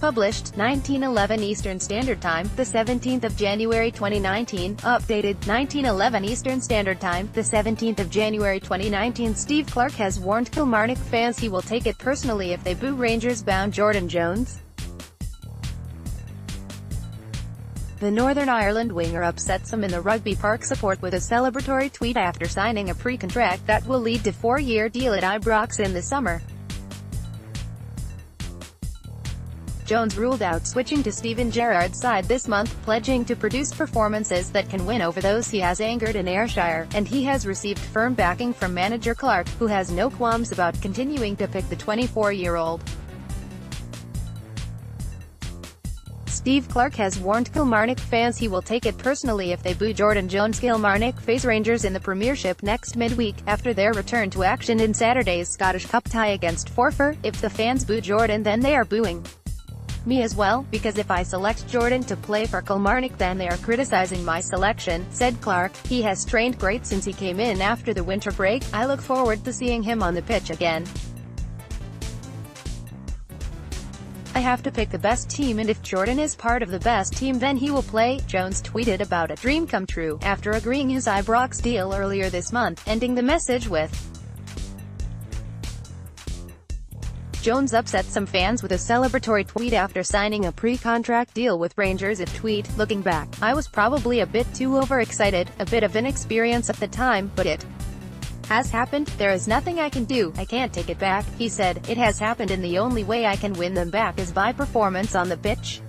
Published, 1911 Eastern Standard Time, the 17th of January 2019. Updated, 1911 Eastern Standard Time, the 17th of January 2019. Steve Clarke has warned Kilmarnock fans he will take it personally if they boo Rangers-bound Jordan Jones. The Northern Ireland winger upset some in the Rugby Park support with a celebratory tweet after signing a pre-contract that will lead to a 4-year deal at Ibrox in the summer. Jones ruled out switching to Steven Gerrard's side this month, pledging to produce performances that can win over those he has angered in Ayrshire, and he has received firm backing from manager Clarke, who has no qualms about continuing to pick the 24-year-old. Steve Clarke has warned Kilmarnock fans he will take it personally if they boo Jordan Jones. Kilmarnock face Rangers in the Premiership next midweek, after their return to action in Saturday's Scottish Cup tie against Forfar. If the fans boo Jordan, then they are booing me as well, because if I select Jordan to play for Kilmarnock then they are criticising my selection, said Clarke. He has trained great since he came in after the winter break. I look forward to seeing him on the pitch again. I have to pick the best team, and if Jordan is part of the best team then he will play. Jones tweeted about a dream come true, after agreeing his Ibrox deal earlier this month, ending the message with, Jones upset some fans with a celebratory tweet after signing a pre-contract deal with Rangers. Tweet, looking back, I was probably a bit too overexcited, a bit of inexperience at the time, but it has happened. There is nothing I can do. I can't take it back, he said. It has happened and the only way I can win them back is by performance on the pitch.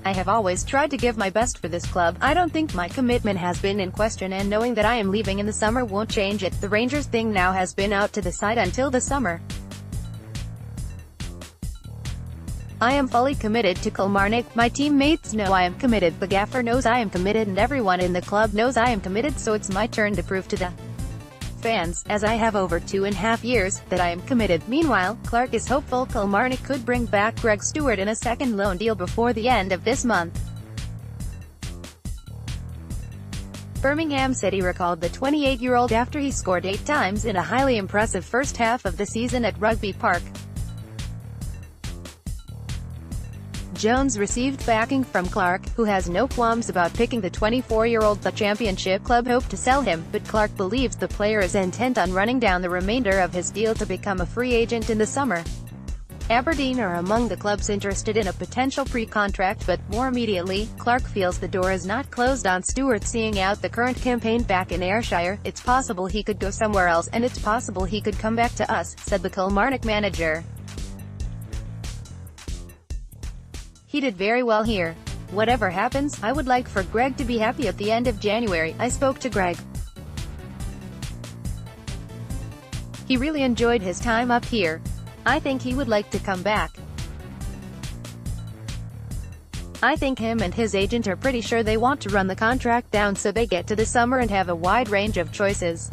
I have always tried to give my best for this club. I don't think my commitment has been in question, and knowing that I am leaving in the summer won't change it. The Rangers thing now has been out to the side until the summer. I am fully committed to Kilmarnock. My teammates know I am committed. The gaffer knows I am committed, and everyone in the club knows I am committed, so it's my turn to prove to the fans, as I have over 2.5 years, that I am committed. Meanwhile, Clarke is hopeful Kilmarnock could bring back Greg Stewart in a second loan deal before the end of this month. Birmingham said he recalled the 28-year-old after he scored 8 times in a highly impressive first half of the season at Rugby Park. Jones received backing from Clarke, who has no qualms about picking the 24-year-old. The Championship club hoped to sell him, but Clarke believes the player is intent on running down the remainder of his deal to become a free agent in the summer. Aberdeen are among the clubs interested in a potential pre-contract, but, more immediately, Clarke feels the door is not closed on Stewart seeing out the current campaign back in Ayrshire. It's possible he could go somewhere else, and it's possible he could come back to us, said the Kilmarnock manager. He did very well here. Whatever happens, I would like for Greg to be happy at the end of January. I spoke to Greg. He really enjoyed his time up here. I think he would like to come back. I think him and his agent are pretty sure they want to run the contract down so they get to the summer and have a wide range of choices.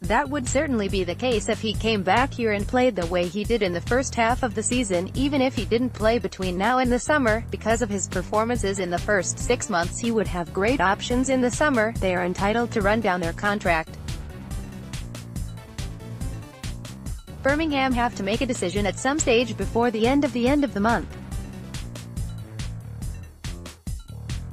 That would certainly be the case if he came back here and played the way he did in the first half of the season, even if he didn't play between now and the summer. Because of his performances in the first 6 months, he would have great options in the summer. They are entitled to run down their contract. Birmingham have to make a decision at some stage before the end of the month.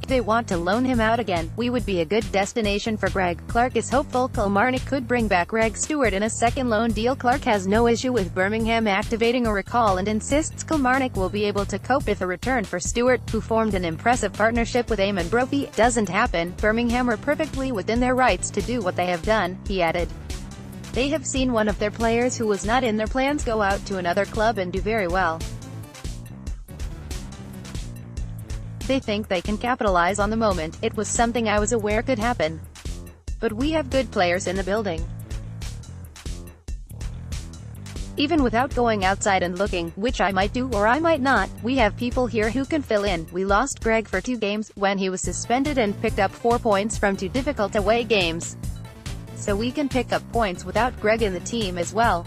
They want to loan him out again. We would be a good destination for Greg. Clarke is hopeful Kilmarnock could bring back Greg Stewart in a second loan deal. Clarke has no issue with Birmingham activating a recall and insists Kilmarnock will be able to cope with a return for Stewart, who formed an impressive partnership with Eamon Brophy. Doesn't happen. Birmingham are perfectly within their rights to do what they have done, he added. They have seen one of their players who was not in their plans go out to another club and do very well. They think they can capitalize on the moment. It was something I was aware could happen. But we have good players in the building. Even without going outside and looking, which I might do or I might not, we have people here who can fill in. We lost Greg for 2 games, when he was suspended, and picked up 4 points from 2 difficult away games. So we can pick up points without Greg in the team as well.